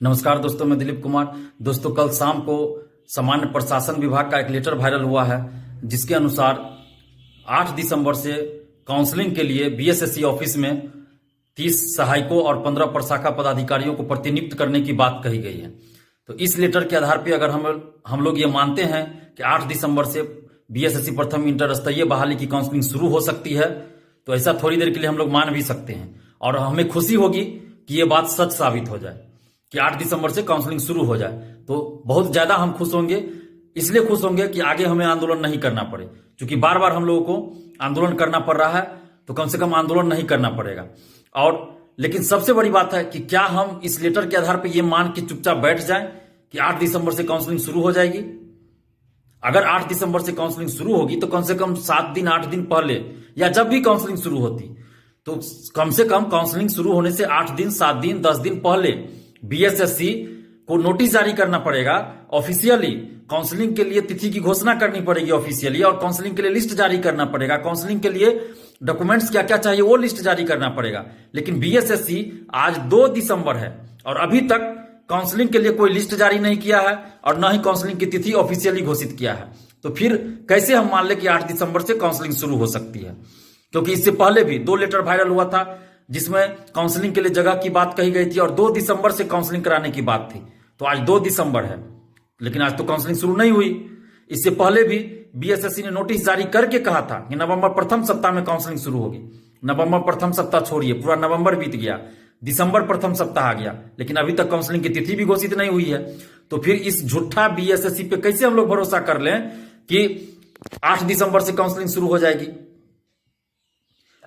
नमस्कार दोस्तों, मैं दिलीप कुमार। दोस्तों, कल शाम को सामान्य प्रशासन विभाग का एक लेटर वायरल हुआ है, जिसके अनुसार 8 दिसंबर से काउंसलिंग के लिए बीएसएससी ऑफिस में 30 सहायकों और 15 प्रशाखा पदाधिकारियों को प्रतिनियुक्त करने की बात कही गई है। तो इस लेटर के आधार पर अगर हम लोग ये मानते हैं कि 8 दिसंबर से बीएसएससी प्रथम इंटर स्तरीय बहाली की काउंसलिंग शुरू हो सकती है, तो ऐसा थोड़ी देर के लिए हम लोग मान भी सकते हैं और हमें खुशी होगी कि ये बात सच साबित हो जाए कि 8 दिसंबर से काउंसलिंग शुरू हो जाए। तो बहुत ज्यादा हम खुश होंगे, इसलिए खुश होंगे कि आगे हमें आंदोलन नहीं करना पड़े। क्योंकि बार बार हम लोगों को आंदोलन करना पड़ रहा है, तो कम से कम आंदोलन नहीं करना पड़ेगा। और लेकिन सबसे बड़ी बात है कि क्या हम इस लेटर के आधार पर यह मान के चुपचाप बैठ जाएं कि 8 दिसंबर से काउंसलिंग शुरू हो जाएगी। अगर 8 दिसंबर से काउंसलिंग शुरू होगी तो कम से कम 7 दिन 8 दिन पहले, या जब भी काउंसलिंग शुरू होती, तो कम से कम काउंसलिंग शुरू होने से 8 दिन 7 दिन 10 दिन पहले बीएसएससी को नोटिस जारी करना पड़ेगा। ऑफिशियली काउंसलिंग के लिए तिथि की घोषणा करनी पड़ेगी ऑफिशियली, और काउंसलिंग के लिए लिस्ट जारी करना पड़ेगा। काउंसलिंग के लिए डॉक्यूमेंट्स क्या क्या चाहिए वो लिस्ट जारी करना पड़ेगा। लेकिन बीएसएससी आज 2 दिसंबर है और अभी तक काउंसलिंग के लिए कोई लिस्ट जारी नहीं किया है और न ही काउंसलिंग की तिथि ऑफिशियली घोषित किया है। तो फिर कैसे हम मान ले कि 8 दिसंबर से काउंसलिंग शुरू हो सकती है? क्योंकि इससे पहले भी 2 लेटर वायरल हुआ था जिसमें काउंसलिंग के लिए जगह की बात कही गई थी और 2 दिसंबर से काउंसलिंग कराने की बात थी। तो आज 2 दिसंबर है, लेकिन आज तो काउंसलिंग शुरू नहीं हुई। इससे पहले भी बीएसएससी ने नोटिस जारी करके कहा था कि नवंबर प्रथम सप्ताह में काउंसलिंग शुरू होगी। नवंबर प्रथम सप्ताह छोड़िए, पूरा नवंबर बीत गया, दिसंबर प्रथम सप्ताह आ गया, लेकिन अभी तक काउंसलिंग की तिथि भी घोषित नहीं हुई है। तो फिर इस झूठा बीएसएससी पे कैसे हम लोग भरोसा कर लें कि 8 दिसंबर से काउंसलिंग शुरू हो जाएगी?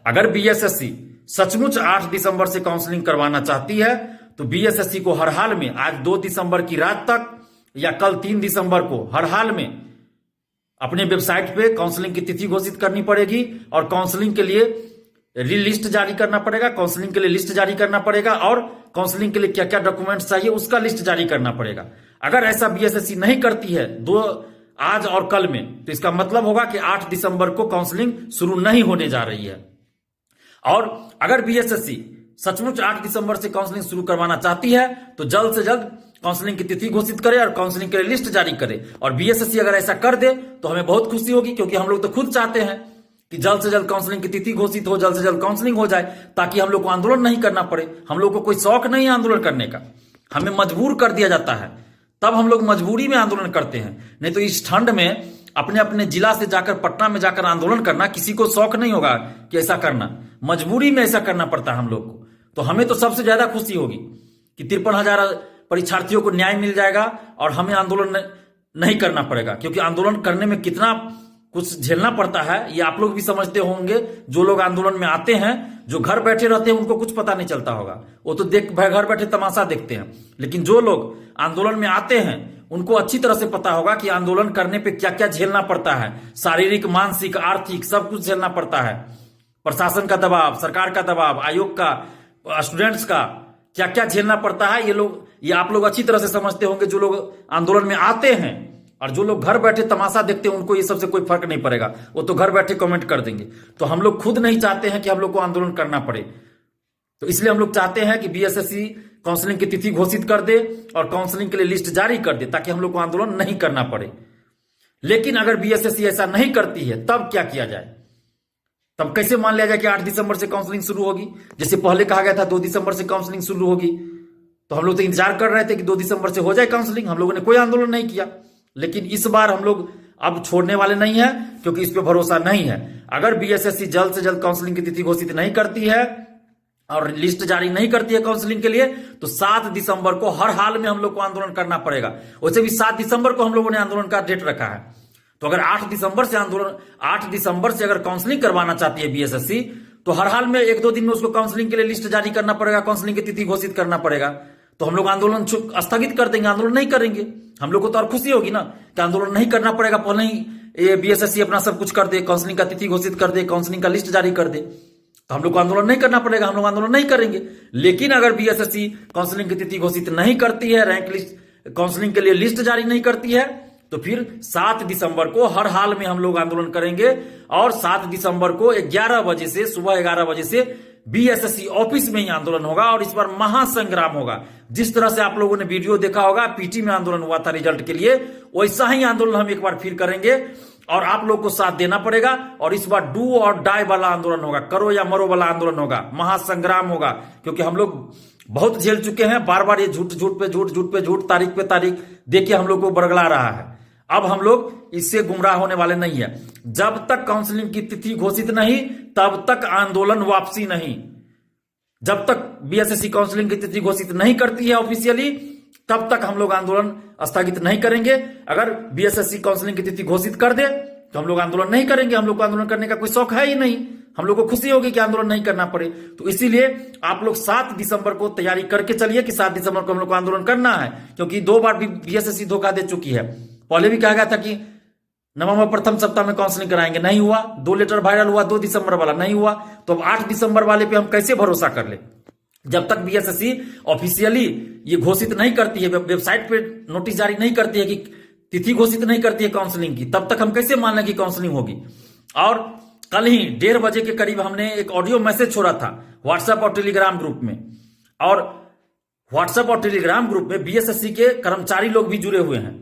अगर बीएसएससी सचमुच 8 दिसंबर से काउंसलिंग करवाना चाहती है तो बीएसएससी को हर हाल में आज 2 दिसंबर की रात तक या कल 3 दिसंबर को हर हाल में अपने वेबसाइट पे काउंसलिंग की तिथि घोषित करनी पड़ेगी और काउंसलिंग के लिए लिस्ट जारी करना पड़ेगा। काउंसलिंग के लिए लिस्ट जारी करना पड़ेगा और काउंसलिंग के लिए क्या क्या डॉक्यूमेंट्स चाहिए उसका लिस्ट जारी करना पड़ेगा। अगर ऐसा बीएसएससी नहीं करती है आज और कल में, तो इसका मतलब होगा कि 8 दिसंबर को काउंसलिंग शुरू नहीं होने जा रही है। और अगर बीएसएससी सचमुच 8 दिसंबर से काउंसलिंग शुरू करवाना चाहती है तो जल्द से जल्द काउंसलिंग की तिथि घोषित करे और काउंसलिंग के लिए लिस्ट जारी करे। और बीएसएससी अगर ऐसा कर दे तो हमें बहुत खुशी होगी, क्योंकि हम लोग तो खुद चाहते हैं कि जल्द से जल्द काउंसलिंग की तिथि घोषित हो, जल्द से जल्द काउंसलिंग हो जाए, ताकि हम लोग को आंदोलन नहीं करना पड़े। हम लोग को कोई शौक नहीं है आंदोलन करने का, हमें मजबूर कर दिया जाता है, तब हम लोग मजबूरी में आंदोलन करते हैं। नहीं तो इस ठंड में अपने अपने जिला से जाकर पटना में जाकर आंदोलन करना किसी को शौक नहीं होगा कि ऐसा करना, मजबूरी में ऐसा करना पड़ता है हम लोग को। तो हमें तो सबसे ज्यादा खुशी होगी कि 53,000 परीक्षार्थियों को न्याय मिल जाएगा और हमें आंदोलन नहीं करना पड़ेगा। क्योंकि आंदोलन करने में कितना कुछ झेलना पड़ता है ये आप लोग भी समझते होंगे। जो लोग आंदोलन में आते हैं, जो घर बैठे रहते हैं, उनको कुछ पता नहीं चलता होगा, वो तो घर बैठे तमाशा देखते हैं। लेकिन जो लोग आंदोलन में आते हैं उनको अच्छी तरह से पता होगा कि आंदोलन करने पे क्या क्या झेलना पड़ता है। शारीरिक, मानसिक, आर्थिक सब कुछ झेलना पड़ता है। प्रशासन का दबाव, सरकार का दबाव, आयोग का, स्टूडेंट्स का क्या क्या झेलना पड़ता है, ये आप लोग अच्छी तरह से समझते होंगे। जो लोग आंदोलन में आते हैं और जो लोग घर बैठे तमाशा देखते हैं, उनको ये सबसे कोई फर्क नहीं पड़ेगा, वो तो घर बैठे कमेंट कर देंगे। तो हम लोग खुद नहीं चाहते हैं कि हम लोग को आंदोलन करना पड़े, तो इसलिए हम लोग चाहते हैं कि बीएसएससी काउंसलिंग की तिथि घोषित कर दे और काउंसलिंग के लिए लिस्ट जारी कर दे, ताकि हम लोग को आंदोलन नहीं करना पड़े। लेकिन अगर बीएसएससी ऐसा नहीं करती है तब क्या किया जाए? तब कैसे मान लिया जाए कि 8 दिसंबर से काउंसलिंग शुरू होगी? जैसे पहले कहा गया था 2 दिसंबर से काउंसलिंग शुरू होगी, तो हम लोग तो इंतजार कर रहे थे कि 2 दिसंबर से हो जाए काउंसलिंग। हम लोगों ने कोई आंदोलन नहीं किया। लेकिन इस बार हम लोग अब छोड़ने वाले नहीं है, क्योंकि इस पर भरोसा नहीं है। अगर बीएसएससी जल्द से जल्द काउंसलिंग की तिथि घोषित नहीं करती है और लिस्ट जारी नहीं करती है काउंसलिंग के लिए, तो 7 दिसंबर को हर हाल में हम लोग को आंदोलन करना पड़ेगा। वैसे भी 7 दिसंबर को हम लोगों ने आंदोलन का डेट रखा है। तो अगर 8 दिसंबर से अगर काउंसलिंग करवाना चाहती है बीएसएससी, तो हर हाल में 1-2 दिन में उसको काउंसलिंग के लिए लिस्ट जारी करना पड़ेगा, काउंसलिंग की तिथि घोषित करना पड़ेगा। तो हम लोग आंदोलन स्थगित कर देंगे, आंदोलन नहीं करेंगे। हम लोग को तो और खुशी होगी ना कि आंदोलन नहीं करना पड़ेगा, पहले ही बीएसएससी अपना सब कुछ कर दे, काउंसलिंग का तिथि घोषित कर दे, काउंसलिंग का लिस्ट जारी कर दे, तो हम लोग को आंदोलन नहीं करना पड़ेगा, हम लोग आंदोलन नहीं करेंगे। लेकिन अगर बीएसएससी काउंसलिंग की तिथि घोषित नहीं करती है, रैंक लिस्ट काउंसलिंग के लिए लिस्ट जारी नहीं करती है, तो फिर 7 दिसंबर को हर हाल में हम लोग आंदोलन करेंगे और 7 दिसंबर को 11 बजे से, सुबह 11 बजे से बीएसएससी ऑफिस में ही आंदोलन होगा और इस बार महासंग्राम होगा। जिस तरह से आप लोगों ने वीडियो देखा होगा, पीटी में आंदोलन हुआ था रिजल्ट के लिए, वैसा ही आंदोलन हम एक बार फिर करेंगे और आप लोग को साथ देना पड़ेगा। और इस बार डू और डाई वाला आंदोलन होगा, करो या मरो वाला आंदोलन होगा, महासंग्राम होगा। क्योंकि हम लोग बहुत झेल चुके हैं, बार बार ये झूठ झूठ पे झूठ, झूठ पे झूठ, तारीख पे तारीख देखिए हम लोग को बरगला रहा है। अब हम लोग इससे गुमराह होने वाले नहीं है। जब तक काउंसलिंग की तिथि घोषित नहीं, तब तक आंदोलन वापसी नहीं। जब तक बीएसएससी काउंसलिंग की तिथि घोषित नहीं करती है ऑफिशियली, तब तक हम लोग आंदोलन स्थगित नहीं करेंगे। अगर बीएसएससी काउंसलिंग की तिथि घोषित कर दे तो हम लोग आंदोलन नहीं करेंगे। हम लोग को आंदोलन करने का कोई शौक है ही नहीं, हम लोग को खुशी होगी कि आंदोलन नहीं करना पड़े। तो इसीलिए आप लोग 7 दिसंबर को तैयारी करके चलिए कि 7 दिसंबर को हम लोग को आंदोलन करना है। क्योंकि 2 बार बीएसएससी धोखा दे चुकी है। पहले भी कहा गया था कि नवंबर प्रथम सप्ताह में काउंसलिंग कराएंगे, नहीं हुआ। 2 लेटर वायरल हुआ 2 दिसंबर वाला, नहीं हुआ। तो अब 8 दिसंबर वाले पे हम कैसे भरोसा कर ले? जब तक बीएसएससी ऑफिशियली ये घोषित नहीं करती है, वेबसाइट पे नोटिस जारी नहीं करती है कि तिथि घोषित नहीं करती है काउंसलिंग की, तब तक हम कैसे मान लें कि काउंसलिंग होगी? और कल ही 1:30 बजे के करीब हमने एक ऑडियो मैसेज छोड़ा था व्हाट्सएप और टेलीग्राम ग्रुप में, और व्हाट्सएप और टेलीग्राम ग्रुप में बीएसएससी के कर्मचारी लोग भी जुड़े हुए हैं,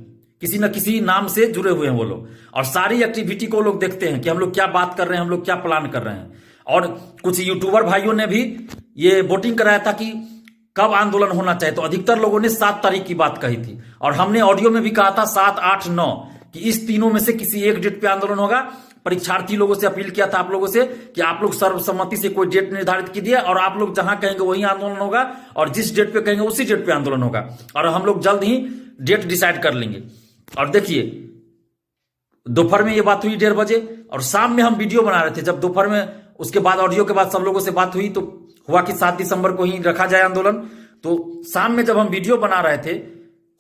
किसी न किसी नाम से जुड़े हुए हैं वो लोग। और सारी एक्टिविटी को लोग देखते हैं कि हम लोग क्या बात कर रहे हैं, हम लोग क्या प्लान कर रहे हैं। और कुछ यूट्यूबर भाइयों ने भी ये वोटिंग कराया था कि कब आंदोलन होना चाहिए, तो अधिकतर लोगों ने 7 तारीख की बात कही थी। और हमने ऑडियो में भी कहा था 7, 8, 9 कि इस तीनों में से किसी एक डेट पे आंदोलन होगा। परीक्षार्थी लोगों से अपील किया था आप लोगों से कि आप लोग सर्वसम्मति से कोई डेट निर्धारित कीजिए और आप लोग जहां कहेंगे वही आंदोलन होगा, और जिस डेट पे कहेंगे उसी डेट पे आंदोलन होगा। और हम लोग जल्द ही डेट डिसाइड कर लेंगे। और देखिए दोपहर में ये बात हुई 1:30 बजे, और शाम में हम वीडियो बना रहे थे। जब दोपहर में, उसके बाद ऑडियो के बाद सब लोगों से बात हुई तो हुआ कि 7 दिसंबर को ही रखा जाए आंदोलन। तो शाम में जब हम वीडियो बना रहे थे,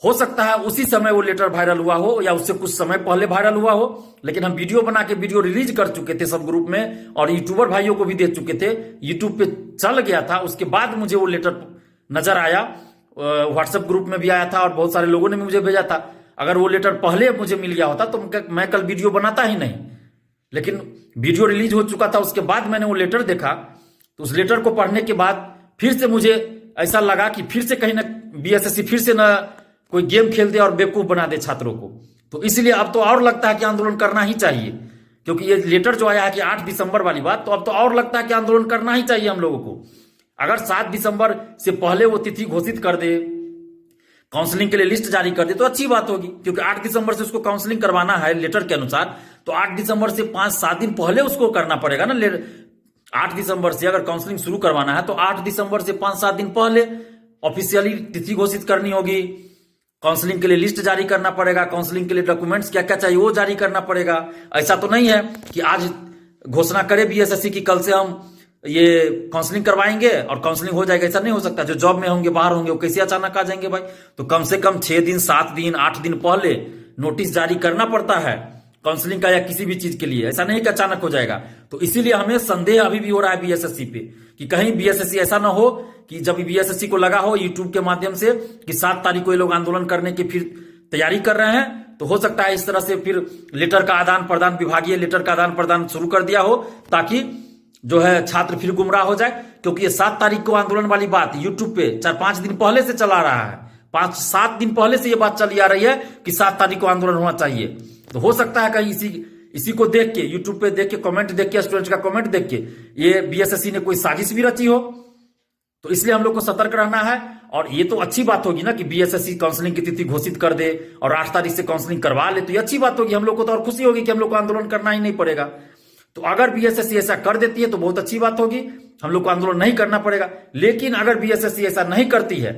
हो सकता है उसी समय वो लेटर वायरल हुआ हो या उससे कुछ समय पहले वायरल हुआ हो, लेकिन हम वीडियो बना के वीडियो रिलीज कर चुके थे सब ग्रुप में और यूट्यूबर भाइयों को भी दे चुके थे। यूट्यूब पे चल गया था। उसके बाद मुझे वो लेटर नजर आया, व्हाट्सएप ग्रुप में भी आया था और बहुत सारे लोगों ने भी मुझे भेजा था। अगर वो लेटर पहले मुझे मिल गया होता तो मैं कल वीडियो बनाता ही नहीं। लेकिन वीडियो रिलीज हो चुका था, उसके बाद मैंने वो लेटर देखा। तो उस लेटर को पढ़ने के बाद फिर से मुझे ऐसा लगा कि फिर से कहीं ना बीएसएससी फिर से ना कोई गेम खेल दे और बेवकूफ बना दे छात्रों को। तो इसलिए अब तो और लगता है कि आंदोलन करना ही चाहिए, क्योंकि ये लेटर जो आया है कि 8 दिसंबर वाली बात, तो अब तो और लगता है कि आंदोलन करना ही चाहिए हम लोगों को। अगर 7 दिसंबर से पहले वो तिथि घोषित कर दे, काउंसलिंग के लिए लिस्ट जारी कर दे, तो अच्छी बात होगी। क्योंकि 8 दिसंबर से उसको काउंसलिंग करवाना है लेटर के अनुसार, तो 8 दिसंबर से 5-7 दिन पहले उसको करना पड़ेगा ना। 8 दिसंबर से अगर काउंसलिंग शुरू करवाना है तो 8 दिसंबर से 5-7 दिन पहले ऑफिशियली तिथि घोषित करनी होगी। काउंसलिंग के लिए लिस्ट जारी करना पड़ेगा, काउंसलिंग के लिए डॉक्यूमेंट्स क्या क्या चाहिए वो जारी करना पड़ेगा। ऐसा तो नहीं है कि आज घोषणा करे बीएसएससी की कल से हम ये काउंसलिंग करवाएंगे और काउंसलिंग हो जाएगा। ऐसा नहीं हो सकता। जो जॉब में होंगे, बाहर होंगे, वो कैसे अचानक आ जाएंगे भाई? तो कम से कम 6 दिन, 7 दिन, 8 दिन पहले नोटिस जारी करना पड़ता है काउंसलिंग का या किसी भी चीज के लिए। ऐसा नहीं कि अचानक हो जाएगा। तो इसीलिए हमें संदेह अभी भी हो रहा है बीएसएससी पे कि कहीं बीएसएससी ऐसा ना हो कि जब बीएसएससी को लगा हो यूट्यूब के माध्यम से कि 7 तारीख को ये लोग आंदोलन करने की फिर तैयारी कर रहे हैं, तो हो सकता है इस तरह से फिर लेटर का आदान प्रदान, विभागीय लेटर का आदान प्रदान शुरू कर दिया हो, ताकि जो है छात्र फिर गुमराह हो जाए। क्योंकि ये 7 तारीख को आंदोलन वाली बात यूट्यूब पे 4-5 दिन पहले से चला रहा है। 5-7 दिन पहले से ये बात चली आ रही है कि 7 तारीख को आंदोलन होना चाहिए। तो हो सकता है कहीं इसी को देख के, यूट्यूब पे देख के, कमेंट देख के, स्टूडेंट्स का कमेंट देख के ये बीएसएससी ने कोई साजिश भी रची हो। तो इसलिए हम लोग को सतर्क रहना है। और ये तो अच्छी बात होगी ना कि बीएसएससी काउंसलिंग की तिथि घोषित कर दे और 8 तारीख से काउंसलिंग करवा ले, तो ये अच्छी बात होगी। हम लोग को तो और खुशी होगी कि हम लोग को आंदोलन करना ही नहीं पड़ेगा। तो अगर बीएसएससी ऐसा कर देती है तो बहुत अच्छी बात होगी, हम लोग को आंदोलन नहीं करना पड़ेगा। लेकिन अगर बीएसएससी ऐसा नहीं करती है,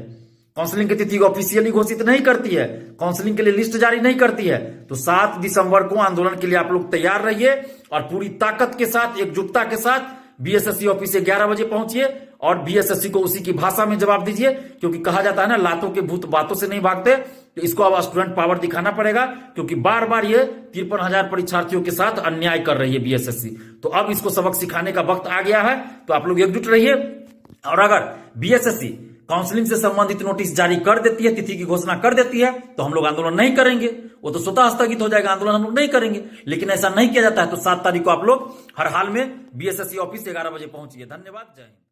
काउंसलिंग की तिथि ऑफिशियली घोषित नहीं करती है, काउंसलिंग के लिए लिस्ट जारी नहीं करती है, तो 7 दिसंबर को आंदोलन के लिए आप लोग तैयार रहिए और पूरी ताकत के साथ, एकजुटता के साथ बीएसएससी ऑफिस से 11 बजे पहुंचिए और बीएसएससी को उसी की भाषा में जवाब दीजिए। क्योंकि कहा जाता है ना, लातों के भूत बातों से नहीं भागते। तो इसको अब स्टूडेंट पावर दिखाना पड़ेगा, क्योंकि बार बार ये 53,000 परीक्षार्थियों के साथ अन्याय कर रही है बीएसएससी। तो अब इसको सबक सिखाने का वक्त आ गया है। तो आप लोग एकजुट रहिए। और अगर बीएसएससी काउंसलिंग से संबंधित नोटिस जारी कर देती है, तिथि की घोषणा कर देती है, तो हम लोग आंदोलन नहीं करेंगे, वो तो स्वतः स्थगित हो जाएगा, आंदोलन हम लोग नहीं करेंगे। लेकिन ऐसा नहीं किया जाता है, तो 7 तारीख को आप लोग हर हाल में बीएसएससी ऑफिस 11 बजे पहुंचिए। धन्यवाद, जय हिंद।